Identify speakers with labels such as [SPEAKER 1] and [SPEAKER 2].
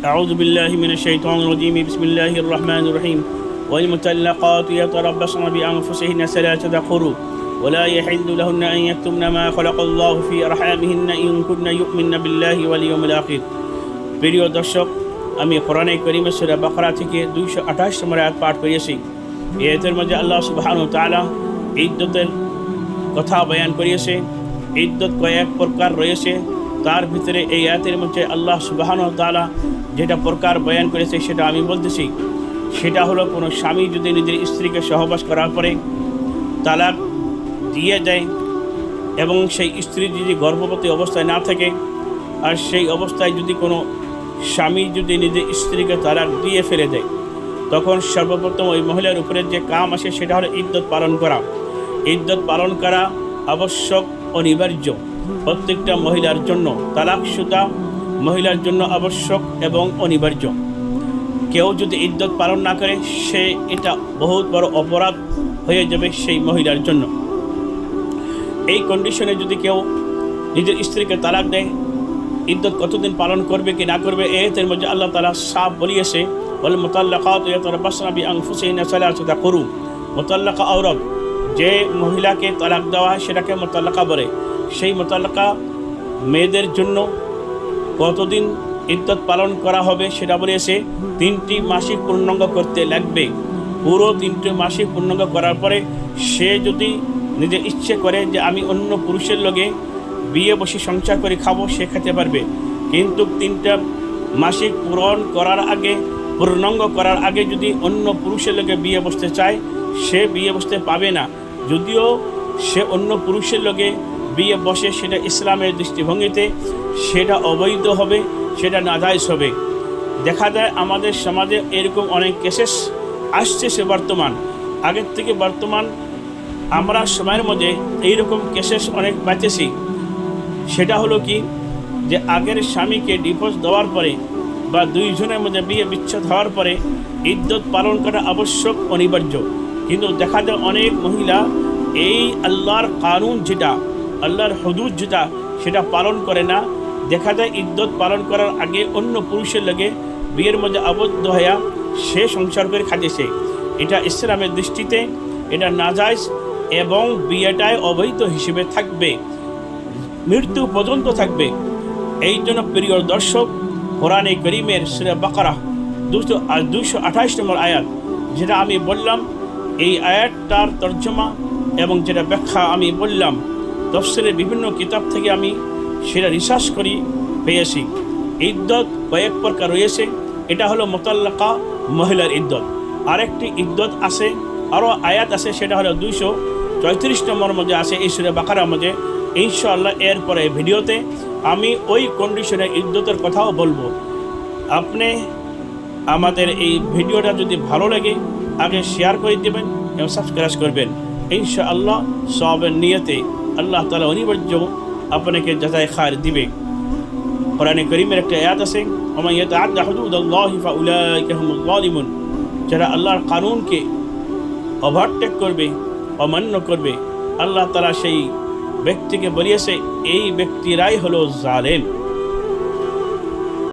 [SPEAKER 1] أعوذ بالله من الشيطان الرجيم بسم الله الرحمن الرحيم والمطلقات يتربصن بأنفسهن ثلاثة قروء ولا يحل لهن أن يكتمن ما خلق الله في أرحامهن إن كن يؤمن بالله واليوم الآخر। প্রিয় দর্শক, আমি কোরআনে কারীমের সূরা বাকারা থেকে 228 নম্বর আয়াত পাঠ করেছি। এই আয়াতের মধ্যে আল্লাহ সুবহানাহু ওয়া তাআলা ইদ্দতের কথা বয়ান করেছে। ইদ্দত কয়েক প্রকার রয়েছে, তার ভিতরে এই আয়াতের মধ্যে আল্লাহ সুবহানাহু ওয়া তাআলা যেটা প্রকার বয়ান করেছে সেটা আমি বলতেছি। সেটা হলো কোনো স্বামী যদি নিজের স্ত্রীকে সহবাস করার পরে তালাক দিয়ে দেয় এবং সেই স্ত্রী যদি গর্ভবতী অবস্থায় না থাকে, আর সেই অবস্থায় যদি কোনো স্বামী যদি নিজের স্ত্রীকে তালাক দিয়ে ফেলে দেয়, তখন সর্বপ্রথম ওই মহিলার উপরে যে কাম আসে সেটা হলো ইদ্দত পালন করা। ইদ্দত পালন করা আবশ্যক, অনিবার্য প্রত্যেকটা মহিলার জন্য। তালাকশুদা মহিলার জন্য আবশ্যক এবং অনিবার্য। কেউ যদি ইদ্দত পালন না করে সে এটা বহুত বড় অপরাধ হয়ে যাবে সেই মহিলার জন্য। এই কন্ডিশনে যদি কেউ নিজের স্ত্রীকে তালাক দেয়, ইদ্দত কতদিন পালন করবে কি না করবে, এর মধ্যে আল্লাহ তাআলা সাফ বলিয়েছে, ওয়াল মুতাল্লাকাতু ইয়াতারাব্বাসনা বিআনফুসিহিন্না সালাসাতা কুরু। মুতাল্লাকা আওরাত, যে মহিলাকে তালাক দেওয়া হয় সেটাকে মুতাল্লাকা বলে। সেই মুতাল্লাকা মেয়েদের জন্য কতদিন ইদ্দত পালন করা হবে সেটা বলেছে 3টি মাসিক পূর্ণাঙ্গ করতে লাগবে। পুরো 3টি মাসিক পূর্ণাঙ্গ করার পরে সে যদি নিজের ইচ্ছে করে যে আমি অন্য পুরুষের লগে বিয়ে বসে সংসার করে খাবো, সে খেতে পারবে। কিন্তু 3টা মাসিক পূর্ণাঙ্গ করার আগে যদি অন্য পুরুষের লগে বিয়ে বসতে চায়, সে বিয়ে বসতে পাবে না। যদিও সে অন্য পুরুষের লগে বিয়ে বসে, সেটা ইসলামের দৃষ্টিভঙ্গিতে সেটা অবৈধ হবে, সেটা নাজায়েজ হবে। দেখা যায় আমাদের সমাজে এরকম অনেক কেসেস আসছে। সে বর্তমান আগের থেকে বর্তমান আমরা সময়ের মধ্যে এইরকম কেসেস অনেক পাইতেছি। সেটা হলো কি, যে আগের স্বামীকে ডিভোর্স দেওয়ার পরে বা দুইজনের মধ্যে বিয়ে বিচ্ছেদ হওয়ার পরে ইদ্দত পালন করা আবশ্যক, অনিবার্য। কিন্তু দেখা যায় অনেক মহিলা এই আল্লাহর কানুন যেটা, আল্লাহর হুদুদ যেটা, সেটা পালন করে না। দেখা যায় ইদ্দত পালন করার আগে অন্য পুরুষের লগে বিয়ের মধ্যে আবদ্ধ হইয়া সে সংসার করে খাটিয়েছে। এটা ইসলামের দৃষ্টিতে এটা নাজায়েজ এবং বিয়েটাই অবৈধ হিসেবে থাকবে, মৃত্যু পর্যন্ত থাকবে। এই জন্য প্রিয় দর্শক, কোরআনে কারীমের সূরা বাকারা 228 নম্বর আয়াত যেটা আমি বললাম, এই আয়াতটার তর্জমা এবং যেটা ব্যাখ্যা আমি বললাম তাফসীরের বিভিন্ন কিতাব থেকে আমি সেটা রিসার্চ করি পেয়েছি। ইদ্দত কয়েক প্রকার রয়েছে। এটা হলো মুতাল্লাকা মহিলার ইদ্দত। আরেকটি ইদ্দত আছে, আরও আয়াত আছে, সেটা হলো 234 নম্বর মধ্যে আছে এই সূরা বাকারার মধ্যে। ইনশাআল্লাহ এরপরে ভিডিওতে আমি ওই কন্ডিশনে ইদ্দতের কথাও বলবো। আপনি আমাদের এই ভিডিওটা যদি ভালো লাগে আগে শেয়ার করে দেবেন এবং সাবস্ক্রাইব করবেন। ইনশাআল্লাহ সওয়াবের নিয়তে আল্লাহ তাআলা অনিবার্য আপনাকে জাযায়ে খায়র দিবে। কোরআনে কারীমের একটা আয়াত আছে, ওয়া ইয়াতাআদ্দা হুদুদাল্লাহি ফাউলাইকা হুমুল যালিমুন। যারা আল্লাহর কানুনকে ওভারটেক করবে, অমান্য করবে, আল্লাহ তাআলা সেই ব্যক্তিকে বলিয়েছে এই ব্যক্তিরাই হলো জালেম।